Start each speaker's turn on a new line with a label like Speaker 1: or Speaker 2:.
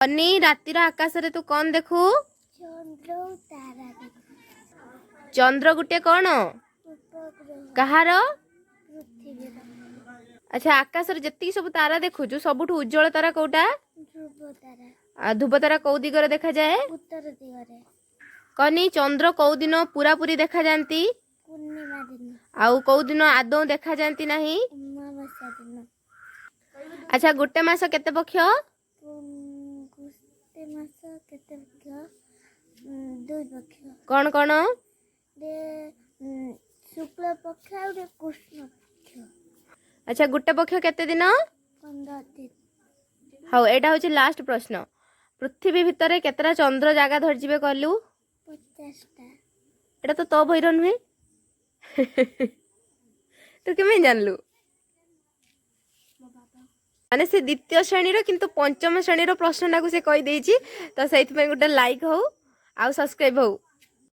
Speaker 1: अनि रातिर आकाश रे तू कौन देखू? चंद्र गुटे कौन कहार? अच्छा आकाश रे जत्ती सब तारा देखु जो सबुठ उज्जवल तारा कोटा? ध्रुव तारा कौ दिगरे देखा जाए?
Speaker 2: उत्तर दिगरे।
Speaker 1: कनी चंद्र कौ दिन पूरा पूरी देखा जानती?
Speaker 2: पूर्णिमा दिन।
Speaker 1: आउ कौ दिन आदौ देखा जानती नहीं?
Speaker 2: अमावास्या दिन।
Speaker 1: अच्छा गुटे मास केते पक्ष?
Speaker 2: गुटे मास केते पक्ष? दुई पक्ष।
Speaker 1: कौन कौन?
Speaker 2: शुक्ल पक्ष और कृष्ण पक्ष।
Speaker 1: अच्छा गुटे पक्ष केते दिन?
Speaker 2: 15 दिन।
Speaker 1: हाँ एटा होची लास्ट प्रश्न। पृथ्वी भितर केतरा चंद्र जागा धर जिबे कहलु?
Speaker 2: 50 टा।
Speaker 1: एटा तो भैर नुहे। तू केमे जानलु? माने से द्वितीय श्रेणी रो किंतु पंचम श्रेणी रो प्रश्नटा को से कहि देछि तो सेइथ पे गुटे लाइक हो आ सब्सक्राइब हो।